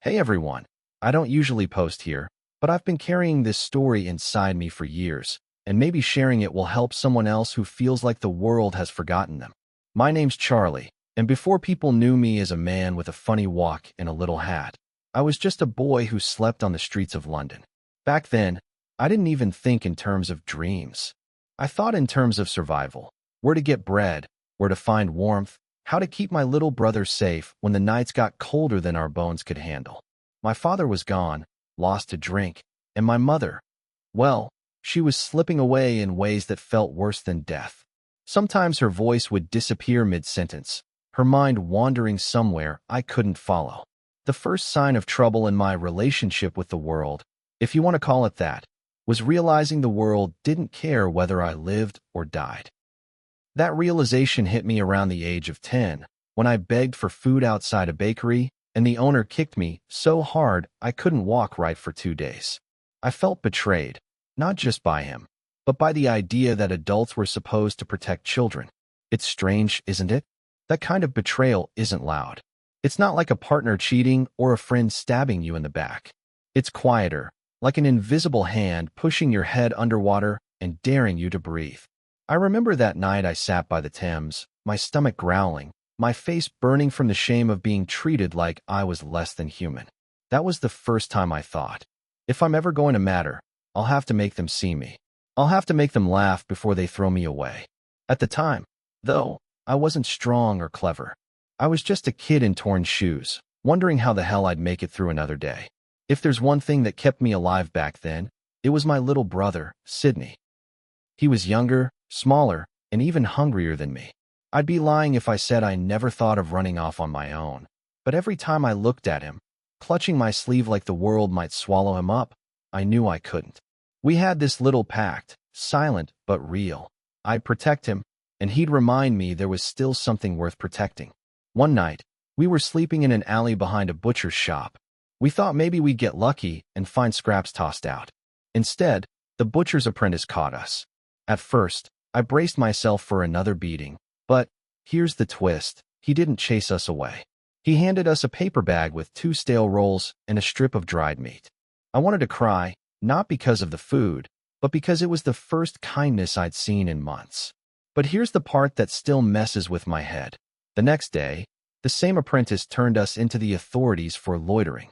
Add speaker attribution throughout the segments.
Speaker 1: Hey everyone, I don't usually post here, but I've been carrying this story inside me for years, and maybe sharing it will help someone else who feels like the world has forgotten them. My name's Charlie, and before people knew me as a man with a funny walk and a little hat, I was just a boy who slept on the streets of London. Back then, I didn't even think in terms of dreams. I thought in terms of survival, where to get bread, where to find warmth, how to keep my little brother safe when the nights got colder than our bones could handle. My father was gone, lost to drink, and my mother, well, she was slipping away in ways that felt worse than death. Sometimes her voice would disappear mid-sentence, her mind wandering somewhere I couldn't follow. The first sign of trouble in my relationship with the world, if you want to call it that, was realizing the world didn't care whether I lived or died. That realization hit me around the age of 10, when I begged for food outside a bakery, and the owner kicked me so hard I couldn't walk right for 2 days. I felt betrayed, not just by him, but by the idea that adults were supposed to protect children. It's strange, isn't it? That kind of betrayal isn't loud. It's not like a partner cheating or a friend stabbing you in the back. It's quieter, like an invisible hand pushing your head underwater and daring you to breathe. I remember that night I sat by the Thames, my stomach growling, my face burning from the shame of being treated like I was less than human. That was the first time I thought, if I'm ever going to matter, I'll have to make them see me. I'll have to make them laugh before they throw me away. At the time, though, I wasn't strong or clever. I was just a kid in torn shoes, wondering how the hell I'd make it through another day. If there's one thing that kept me alive back then, it was my little brother, Sydney. He was younger, smaller, and even hungrier than me. I'd be lying if I said I never thought of running off on my own. But every time I looked at him, clutching my sleeve like the world might swallow him up, I knew I couldn't. We had this little pact, silent but real. I'd protect him, and he'd remind me there was still something worth protecting. One night, we were sleeping in an alley behind a butcher's shop. We thought maybe we'd get lucky and find scraps tossed out. Instead, the butcher's apprentice caught us. At first, I braced myself for another beating, but here's the twist. He didn't chase us away. He handed us a paper bag with 2 stale rolls and a strip of dried meat. I wanted to cry, not because of the food, but because it was the first kindness I'd seen in months. But here's the part that still messes with my head. The next day, the same apprentice turned us into the authorities for loitering.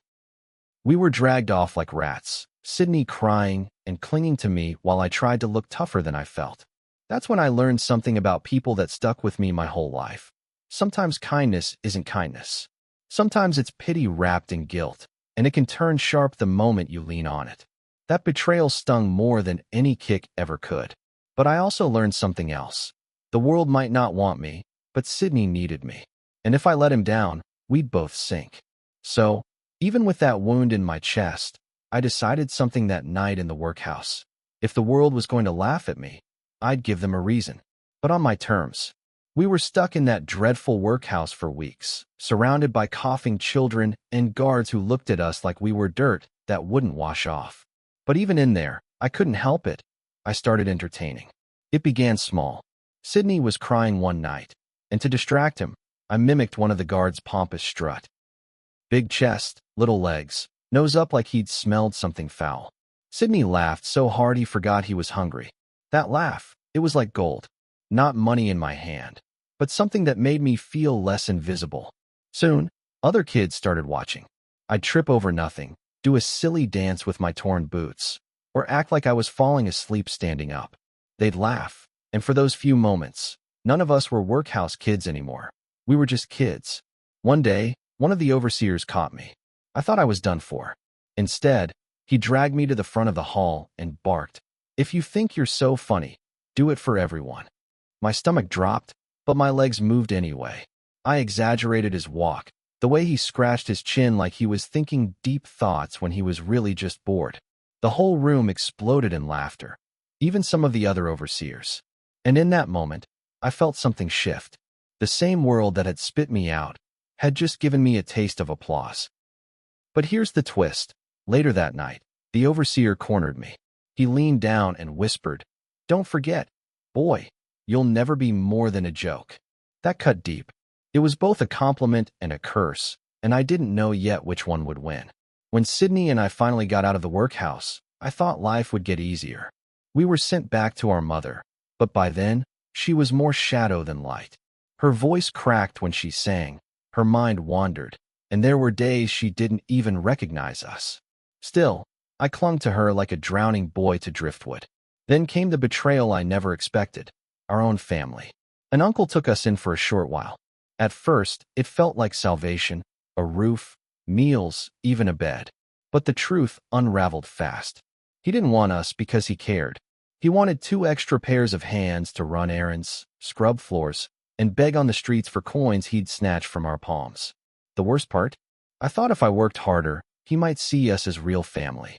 Speaker 1: We were dragged off like rats, Sydney crying and clinging to me while I tried to look tougher than I felt. That's when I learned something about people that stuck with me my whole life. Sometimes kindness isn't kindness. Sometimes it's pity wrapped in guilt, and it can turn sharp the moment you lean on it. That betrayal stung more than any kick ever could. But I also learned something else. The world might not want me, but Sydney needed me. And if I let him down, we'd both sink. So, even with that wound in my chest, I decided something that night in the workhouse. If the world was going to laugh at me, I'd give them a reason, but on my terms. We were stuck in that dreadful workhouse for weeks, surrounded by coughing children and guards who looked at us like we were dirt that wouldn't wash off. But even in there, I couldn't help it. I started entertaining. It began small. Sydney was crying one night, and to distract him, I mimicked one of the guards' pompous strut. Big chest, little legs, nose up like he'd smelled something foul. Sydney laughed so hard he forgot he was hungry. That laugh, it was like gold. Not money in my hand, but something that made me feel less invisible. Soon, other kids started watching. I'd trip over nothing, do a silly dance with my torn boots, or act like I was falling asleep standing up. They'd laugh, and for those few moments, none of us were workhouse kids anymore. We were just kids. One day, one of the overseers caught me. I thought I was done for. Instead, he dragged me to the front of the hall and barked, "If you think you're so funny, do it for everyone." My stomach dropped, but my legs moved anyway. I exaggerated his walk, the way he scratched his chin like he was thinking deep thoughts when he was really just bored. The whole room exploded in laughter, even some of the other overseers. And in that moment, I felt something shift. The same world that had spit me out had just given me a taste of applause. But here's the twist. Later that night, the overseer cornered me. He leaned down and whispered, "Don't forget, boy, you'll never be more than a joke." That cut deep. It was both a compliment and a curse, and I didn't know yet which one would win. When Sydney and I finally got out of the workhouse, I thought life would get easier. We were sent back to our mother, but by then, she was more shadow than light. Her voice cracked when she sang, her mind wandered, and there were days she didn't even recognize us. Still, I clung to her like a drowning boy to driftwood. Then came the betrayal I never expected, our own family. An uncle took us in for a short while. At first, it felt like salvation, a roof, meals, even a bed. But the truth unraveled fast. He didn't want us because he cared. He wanted 2 extra pairs of hands to run errands, scrub floors, and beg on the streets for coins he'd snatched from our palms. The worst part? I thought if I worked harder, he might see us as real family.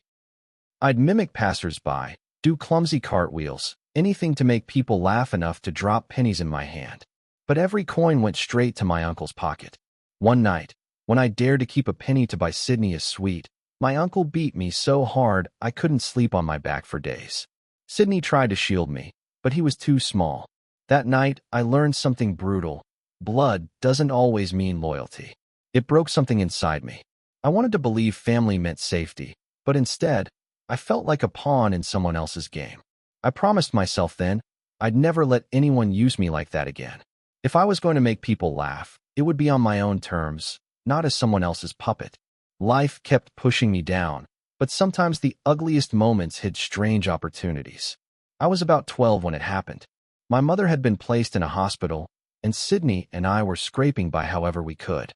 Speaker 1: I'd mimic passers-by, do clumsy cartwheels, anything to make people laugh enough to drop pennies in my hand. But every coin went straight to my uncle's pocket. One night, when I dared to keep a penny to buy Sydney a sweet, my uncle beat me so hard I couldn't sleep on my back for days. Sydney tried to shield me, but he was too small. That night, I learned something brutal. Blood doesn't always mean loyalty. It broke something inside me. I wanted to believe family meant safety, but instead, I felt like a pawn in someone else's game. I promised myself then I'd never let anyone use me like that again. If I was going to make people laugh, it would be on my own terms, not as someone else's puppet. Life kept pushing me down, but sometimes the ugliest moments hid strange opportunities. I was about 12 when it happened. My mother had been placed in a hospital, and Sydney and I were scraping by however we could.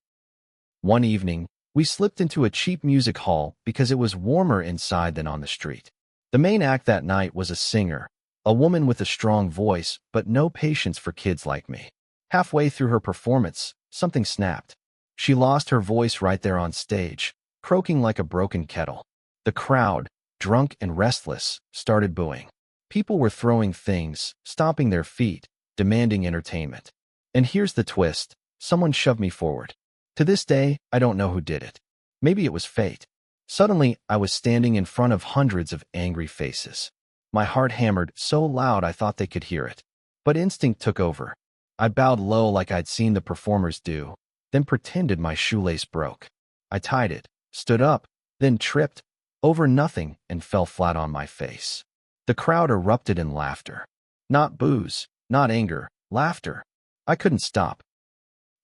Speaker 1: One evening, we slipped into a cheap music hall because it was warmer inside than on the street. The main act that night was a singer, a woman with a strong voice but no patience for kids like me. Halfway through her performance, something snapped. She lost her voice right there on stage, croaking like a broken kettle. The crowd, drunk and restless, started booing. People were throwing things, stomping their feet, demanding entertainment. And here's the twist, someone shoved me forward. To this day, I don't know who did it. Maybe it was fate. Suddenly, I was standing in front of hundreds of angry faces. My heart hammered so loud I thought they could hear it. But instinct took over. I bowed low like I'd seen the performers do, then pretended my shoelace broke. I tied it, stood up, then tripped, over nothing, and fell flat on my face. The crowd erupted in laughter. Not boos, not anger, laughter. I couldn't stop.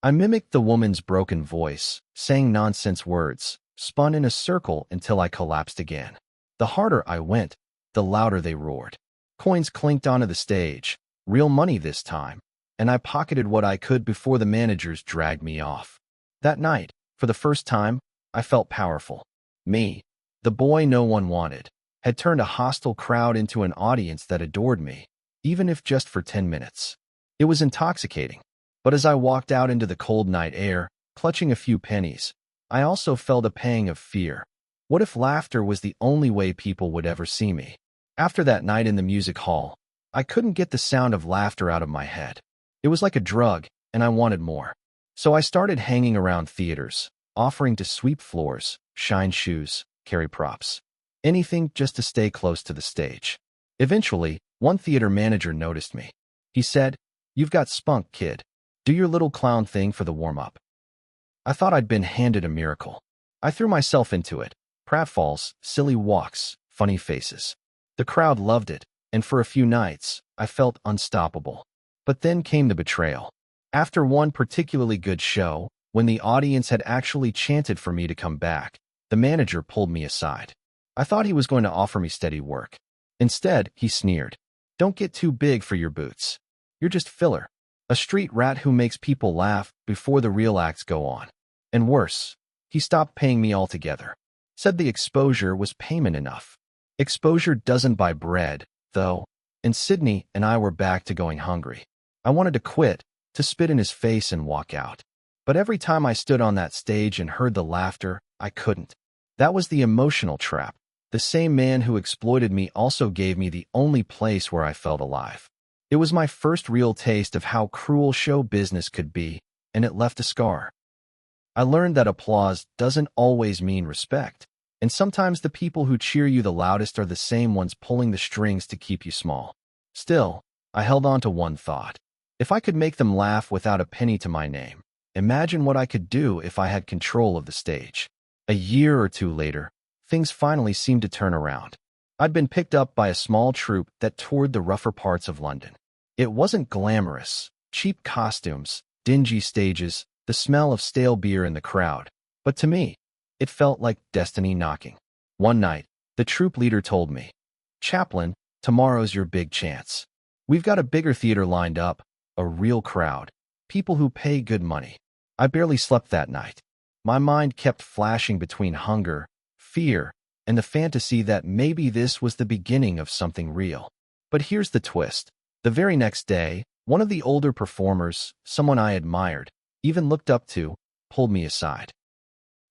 Speaker 1: I mimicked the woman's broken voice, sang nonsense words, spun in a circle until I collapsed again. The harder I went, the louder they roared. Coins clinked onto the stage, real money this time, and I pocketed what I could before the managers dragged me off. That night, for the first time, I felt powerful. Me, the boy no one wanted, had turned a hostile crowd into an audience that adored me, even if just for 10 minutes. It was intoxicating. But as I walked out into the cold night air, clutching a few pennies, I also felt a pang of fear. What if laughter was the only way people would ever see me? After that night in the music hall, I couldn't get the sound of laughter out of my head. It was like a drug, and I wanted more. So I started hanging around theaters, offering to sweep floors, shine shoes, carry props. Anything just to stay close to the stage. Eventually, one theater manager noticed me. He said, "You've got spunk, kid. Do your little clown thing for the warm-up." I thought I'd been handed a miracle. I threw myself into it. Pratfalls, silly walks, funny faces. The crowd loved it, and for a few nights, I felt unstoppable. But then came the betrayal. After one particularly good show, when the audience had actually chanted for me to come back, the manager pulled me aside. I thought he was going to offer me steady work. Instead, he sneered. "Don't get too big for your boots. You're just filler. A street rat who makes people laugh before the real acts go on." And worse, he stopped paying me altogether. Said the exposure was payment enough. Exposure doesn't buy bread, though, and Sydney and I were back to going hungry. I wanted to quit, to spit in his face and walk out. But every time I stood on that stage and heard the laughter, I couldn't. That was the emotional trap. The same man who exploited me also gave me the only place where I felt alive. It was my first real taste of how cruel show business could be, and it left a scar. I learned that applause doesn't always mean respect, and sometimes the people who cheer you the loudest are the same ones pulling the strings to keep you small. Still, I held on to one thought. If I could make them laugh without a penny to my name, Imagine what I could do if I had control of the stage. A year or two later, things finally seemed to turn around. I'd been picked up by a small troupe that toured the rougher parts of London. It wasn't glamorous, cheap costumes, dingy stages, the smell of stale beer in the crowd. But to me, it felt like destiny knocking. One night, the troupe leader told me, "Chaplin, tomorrow's your big chance. We've got a bigger theater lined up, a real crowd, people who pay good money." I barely slept that night. My mind kept flashing between hunger, fear, and the fantasy that maybe this was the beginning of something real. But here's the twist. The very next day, one of the older performers, someone I admired, even looked up to, pulled me aside.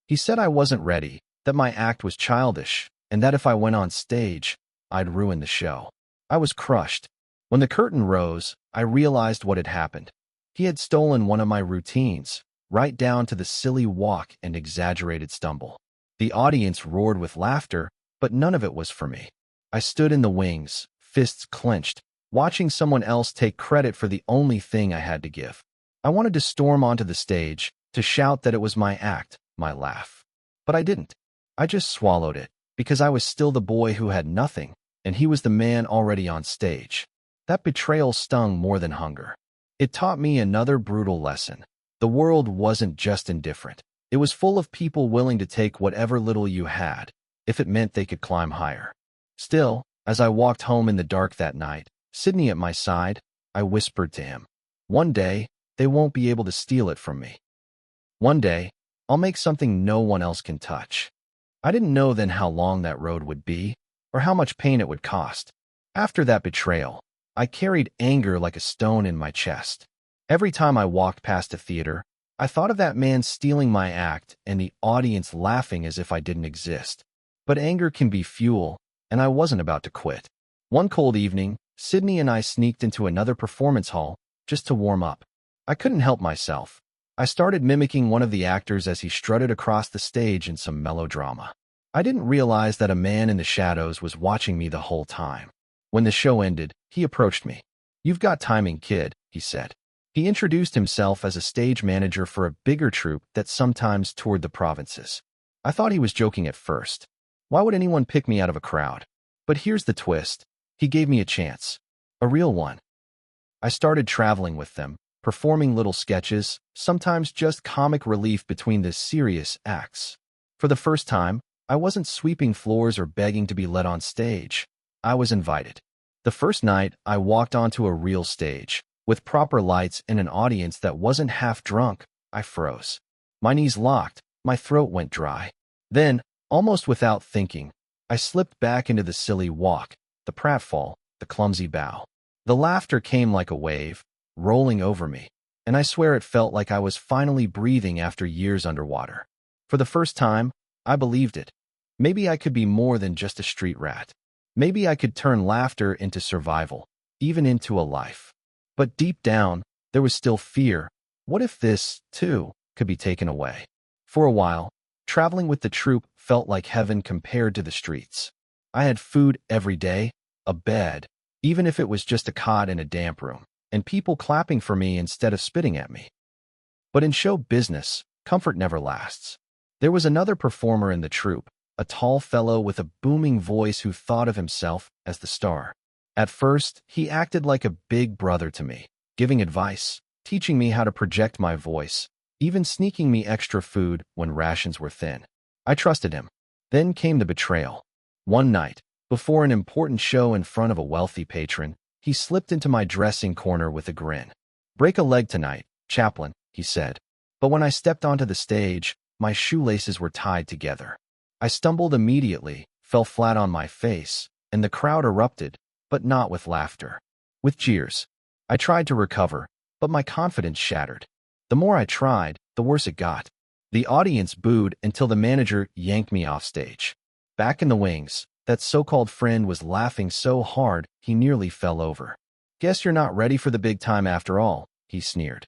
Speaker 1: He said I wasn't ready, that my act was childish, and that if I went on stage, I'd ruin the show. I was crushed. When the curtain rose, I realized what had happened. He had stolen one of my routines, right down to the silly walk and exaggerated stumble. The audience roared with laughter, but none of it was for me. I stood in the wings, fists clenched, watching someone else take credit for the only thing I had to give. I wanted to storm onto the stage, to shout that it was my act, my laugh. But I didn't. I just swallowed it, because I was still the boy who had nothing, and he was the man already on stage. That betrayal stung more than hunger. It taught me another brutal lesson. The world wasn't just indifferent. It was full of people willing to take whatever little you had, if it meant they could climb higher. Still, as I walked home in the dark that night, Sydney at my side, I whispered to him, "One day, they won't be able to steal it from me. One day, I'll make something no one else can touch." I didn't know then how long that road would be, or how much pain it would cost. After that betrayal, I carried anger like a stone in my chest. Every time I walked past a theater, I thought of that man stealing my act and the audience laughing as if I didn't exist. But anger can be fuel, and I wasn't about to quit. One cold evening, Sydney and I sneaked into another performance hall just to warm up. I couldn't help myself. I started mimicking one of the actors as he strutted across the stage in some melodrama. I didn't realize that a man in the shadows was watching me the whole time. When the show ended, he approached me. "You've got timing, kid," he said. He introduced himself as a stage manager for a bigger troupe that sometimes toured the provinces. I thought he was joking at first. Why would anyone pick me out of a crowd? But here's the twist. He gave me a chance. A real one. I started traveling with them, performing little sketches, sometimes just comic relief between the serious acts. For the first time, I wasn't sweeping floors or begging to be let on stage. I was invited. The first night, I walked onto a real stage. With proper lights and an audience that wasn't half drunk, I froze. My knees locked, my throat went dry. Then, almost without thinking, I slipped back into the silly walk, the pratfall, the clumsy bow. The laughter came like a wave, rolling over me, and I swear it felt like I was finally breathing after years underwater. For the first time, I believed it. Maybe I could be more than just a street rat. Maybe I could turn laughter into survival, even into a life. But deep down, there was still fear. What if this, too, could be taken away? For a while, traveling with the troupe felt like heaven compared to the streets. I had food every day, a bed, even if it was just a cot in a damp room, and people clapping for me instead of spitting at me. But in show business, comfort never lasts. There was another performer in the troupe, a tall fellow with a booming voice who thought of himself as the star. At first, he acted like a big brother to me, giving advice, teaching me how to project my voice, even sneaking me extra food when rations were thin. I trusted him. Then came the betrayal. One night, before an important show in front of a wealthy patron, he slipped into my dressing corner with a grin. "Break a leg tonight, Chaplin," he said. But when I stepped onto the stage, my shoelaces were tied together. I stumbled immediately, fell flat on my face, and the crowd erupted, but not with laughter. With jeers. I tried to recover, but my confidence shattered. The more I tried, the worse it got. The audience booed until the manager yanked me off stage. Back in the wings, that so-called friend was laughing so hard he nearly fell over. "Guess you're not ready for the big time after all," he sneered.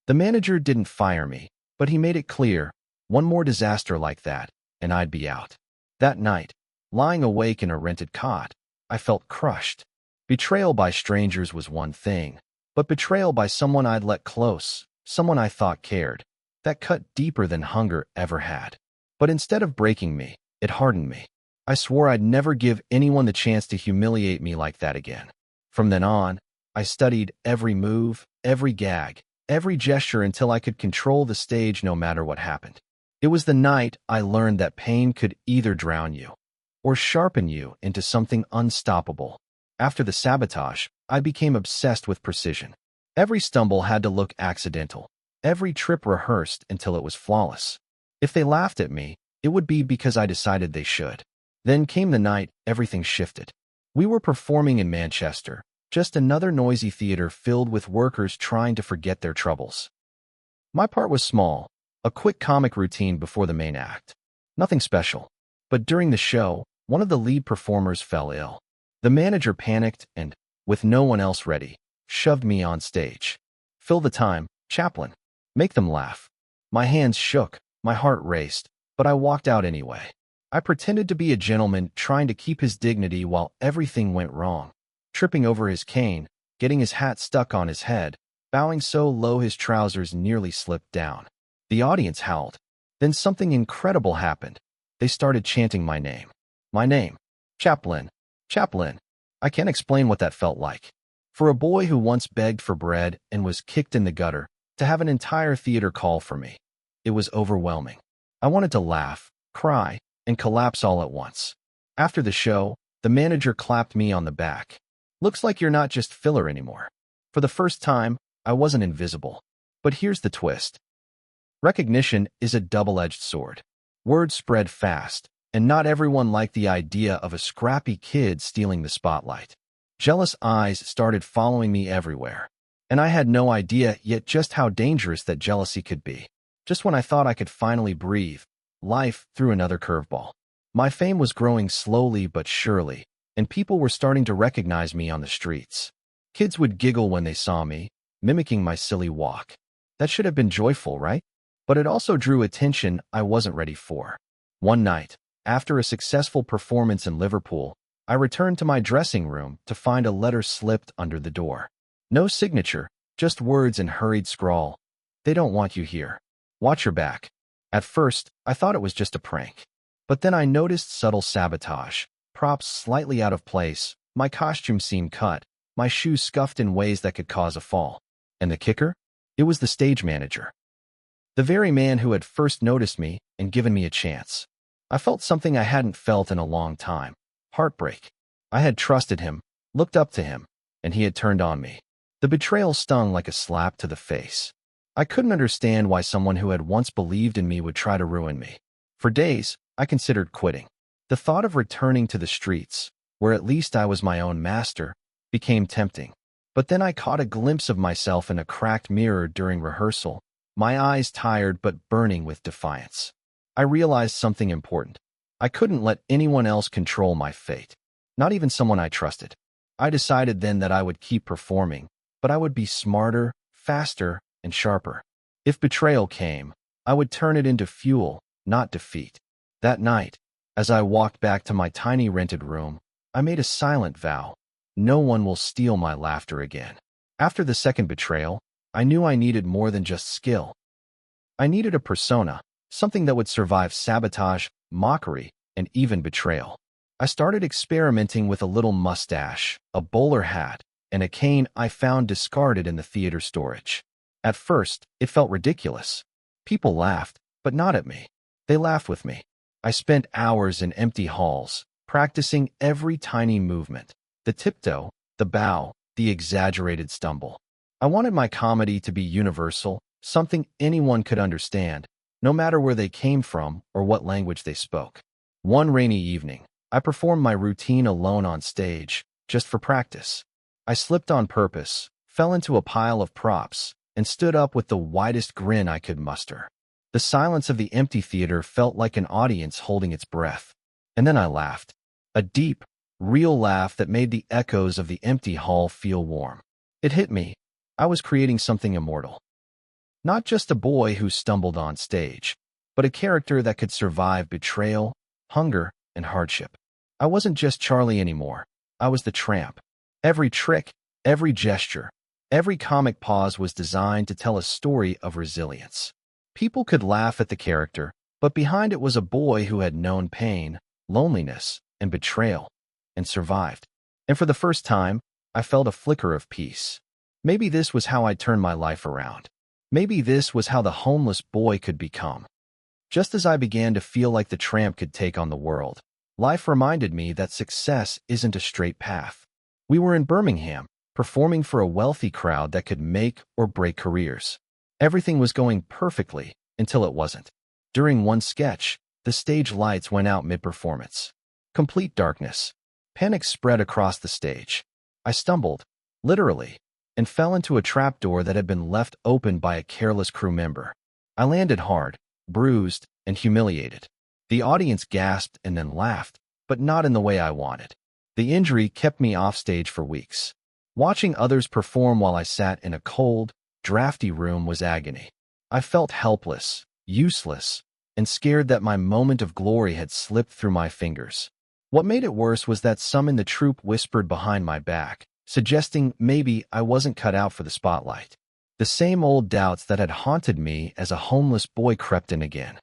Speaker 1: The manager didn't fire me, but he made it clear, one more disaster like that, and I'd be out. That night, lying awake in a rented cot, I felt crushed. Betrayal by strangers was one thing, but betrayal by someone I'd let close, someone I thought cared. That cut deeper than hunger ever had. But instead of breaking me, it hardened me. I swore I'd never give anyone the chance to humiliate me like that again. From then on, I studied every move, every gag, every gesture until I could control the stage no matter what happened. It was the night I learned that pain could either drown you or sharpen you into something unstoppable. After the sabotage, I became obsessed with precision. Every stumble had to look accidental, every trip rehearsed until it was flawless. If they laughed at me, it would be because I decided they should. Then came the night everything shifted. We were performing in Manchester, just another noisy theater filled with workers trying to forget their troubles. My part was small, a quick comic routine before the main act. Nothing special. But during the show, one of the lead performers fell ill. The manager panicked and, with no one else ready, shoved me on stage. Fill the time, Chaplin. Make them laugh. My hands shook, my heart raced, but I walked out anyway. I pretended to be a gentleman trying to keep his dignity while everything went wrong. Tripping over his cane, getting his hat stuck on his head, bowing so low his trousers nearly slipped down. The audience howled. Then something incredible happened. They started chanting my name. My name. Chaplin. Chaplin. I can't explain what that felt like. For a boy who once begged for bread and was kicked in the gutter, to have an entire theater call for me. It was overwhelming. I wanted to laugh, cry, and collapse all at once. After the show, the manager clapped me on the back. Looks like you're not just filler anymore. For the first time, I wasn't invisible. But here's the twist. Recognition is a double-edged sword. Word spread fast, and not everyone liked the idea of a scrappy kid stealing the spotlight. Jealous eyes started following me everywhere, and I had no idea yet just how dangerous that jealousy could be. Just when I thought I could finally breathe, life threw another curveball. My fame was growing slowly but surely, and people were starting to recognize me on the streets. Kids would giggle when they saw me, mimicking my silly walk. That should have been joyful, right? But it also drew attention I wasn't ready for. One night, after a successful performance in Liverpool, I returned to my dressing room to find a letter slipped under the door. No signature, just words in hurried scrawl. They don't want you here. Watch your back. At first, I thought it was just a prank. But then I noticed subtle sabotage, props slightly out of place, my costume seam cut, my shoes scuffed in ways that could cause a fall. And the kicker? It was the stage manager. The very man who had first noticed me and given me a chance. I felt something I hadn't felt in a long time. Heartbreak. I had trusted him, looked up to him, and he had turned on me. The betrayal stung like a slap to the face. I couldn't understand why someone who had once believed in me would try to ruin me. For days, I considered quitting. The thought of returning to the streets, where at least I was my own master, became tempting. But then I caught a glimpse of myself in a cracked mirror during rehearsal, my eyes tired but burning with defiance. I realized something important. I couldn't let anyone else control my fate, not even someone I trusted. I decided then that I would keep performing, but I would be smarter, faster, and sharper. If betrayal came, I would turn it into fuel, not defeat. That night, as I walked back to my tiny rented room, I made a silent vow. No one will steal my laughter again. After the second betrayal, I knew I needed more than just skill. I needed a persona, something that would survive sabotage, mockery, and even betrayal. I started experimenting with a little mustache, a bowler hat, and a cane I found discarded in the theater storage. At first, it felt ridiculous. People laughed, but not at me. They laughed with me. I spent hours in empty halls, practicing every tiny movement. The tiptoe, the bow, the exaggerated stumble. I wanted my comedy to be universal, something anyone could understand, no matter where they came from or what language they spoke. One rainy evening, I performed my routine alone on stage, just for practice. I slipped on purpose, fell into a pile of props, and stood up with the widest grin I could muster. The silence of the empty theater felt like an audience holding its breath. And then I laughed. A deep, real laugh that made the echoes of the empty hall feel warm. It hit me. I was creating something immortal. Not just a boy who stumbled on stage, but a character that could survive betrayal, hunger, and hardship. I wasn't just Charlie anymore. I was the tramp. Every trick, every gesture, Every comic pause was designed to tell a story of resilience. People could laugh at the character, but behind it was a boy who had known pain, loneliness, and betrayal, and survived. And for the first time, I felt a flicker of peace. Maybe this was how I'd turn my life around. Maybe this was how the homeless boy could become. Just as I began to feel like the tramp could take on the world, life reminded me that success isn't a straight path. We were in Birmingham, performing for a wealthy crowd that could make or break careers. Everything was going perfectly until it wasn't. During one sketch, the stage lights went out mid-performance. Complete darkness. Panic spread across the stage. I stumbled, literally, and fell into a trapdoor that had been left open by a careless crew member. I landed hard, bruised, and humiliated. The audience gasped and then laughed, but not in the way I wanted. The injury kept me off stage for weeks. Watching others perform while I sat in a cold, drafty room was agony. I felt helpless, useless, and scared that my moment of glory had slipped through my fingers. What made it worse was that some in the troupe whispered behind my back, suggesting maybe I wasn't cut out for the spotlight. The same old doubts that had haunted me as a homeless boy crept in again.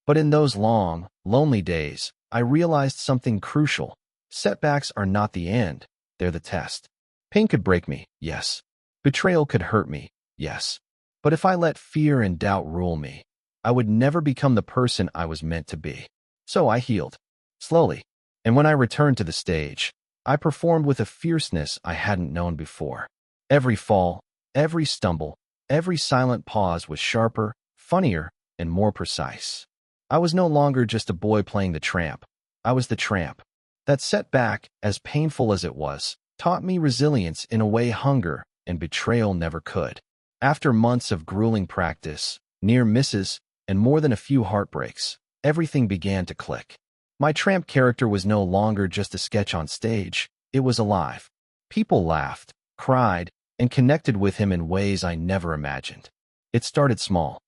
Speaker 1: But in those long, lonely days, I realized something crucial. Setbacks are not the end, they're the test. Pain could break me, yes. Betrayal could hurt me, yes. But if I let fear and doubt rule me, I would never become the person I was meant to be. So I healed, slowly. And when I returned to the stage, I performed with a fierceness I hadn't known before. Every fall, every stumble, every silent pause was sharper, funnier, and more precise. I was no longer just a boy playing the tramp. I was the tramp. That setback, as painful as it was, taught me resilience in a way hunger and betrayal never could. After months of grueling practice, near misses, and more than a few heartbreaks, everything began to click. My tramp character was no longer just a sketch on stage, it was alive. People laughed, cried, and connected with him in ways I never imagined. It started small.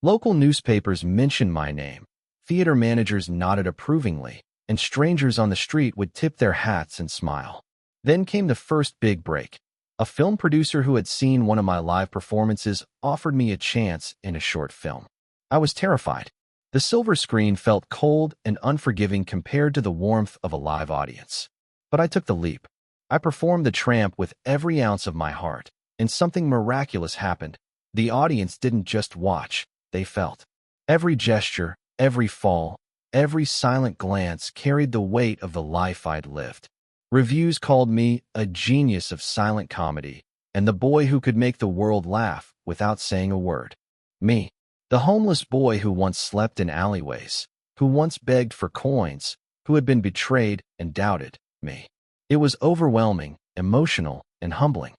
Speaker 1: Local newspapers mentioned my name, theater managers nodded approvingly, and strangers on the street would tip their hats and smile. Then came the first big break. A film producer who had seen one of my live performances offered me a chance in a short film. I was terrified. The silver screen felt cold and unforgiving compared to the warmth of a live audience. But I took the leap. I performed the tramp with every ounce of my heart, and something miraculous happened. The audience didn't just watch, they felt. Every gesture, every fall, every silent glance carried the weight of the life I'd lived. Reviews called me a genius of silent comedy, and the boy who could make the world laugh without saying a word. Me, the homeless boy who once slept in alleyways, who once begged for coins, who had been betrayed and doubted, me. It was overwhelming, emotional, and humbling.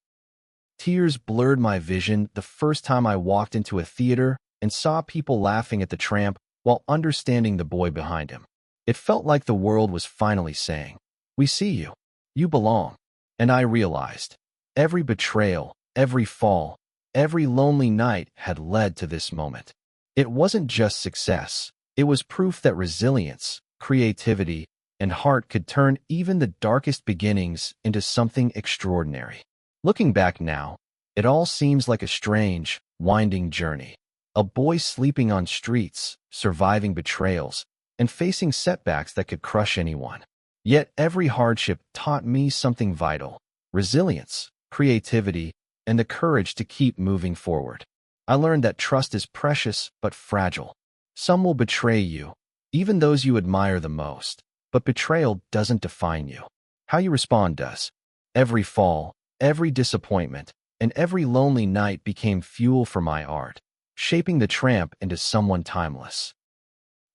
Speaker 1: Tears blurred my vision the first time I walked into a theater and saw people laughing at the tramp while understanding the boy behind him. It felt like the world was finally saying, "We see you. You belong." And I realized, every betrayal, every fall, every lonely night had led to this moment. It wasn't just success. It was proof that resilience, creativity, and heart could turn even the darkest beginnings into something extraordinary. Looking back now, it all seems like a strange, winding journey. A boy sleeping on streets, surviving betrayals, and facing setbacks that could crush anyone. Yet every hardship taught me something vital: resilience, creativity, and the courage to keep moving forward. I learned that trust is precious but fragile. Some will betray you, even those you admire the most, but betrayal doesn't define you. How you respond does. Every fall, every disappointment, and every lonely night became fuel for my art, shaping the tramp into someone timeless.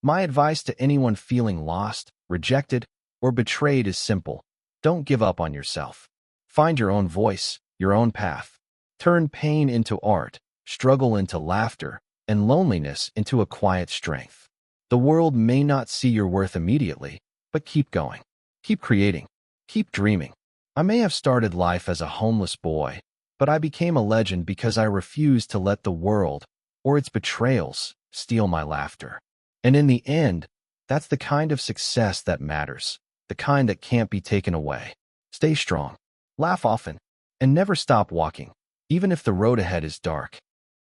Speaker 1: My advice to anyone feeling lost, rejected, or betrayed is simple: don't give up on yourself. Find your own voice, your own path. Turn pain into art, struggle into laughter, and loneliness into a quiet strength. The world may not see your worth immediately, but keep going. Keep creating. Keep dreaming. I may have started life as a homeless boy, but I became a legend because I refused to let the world, or its betrayals, steal my laughter. And in the end, that's the kind of success that matters, the kind that can't be taken away. Stay strong, laugh often, And never stop walking, even if the road ahead is dark.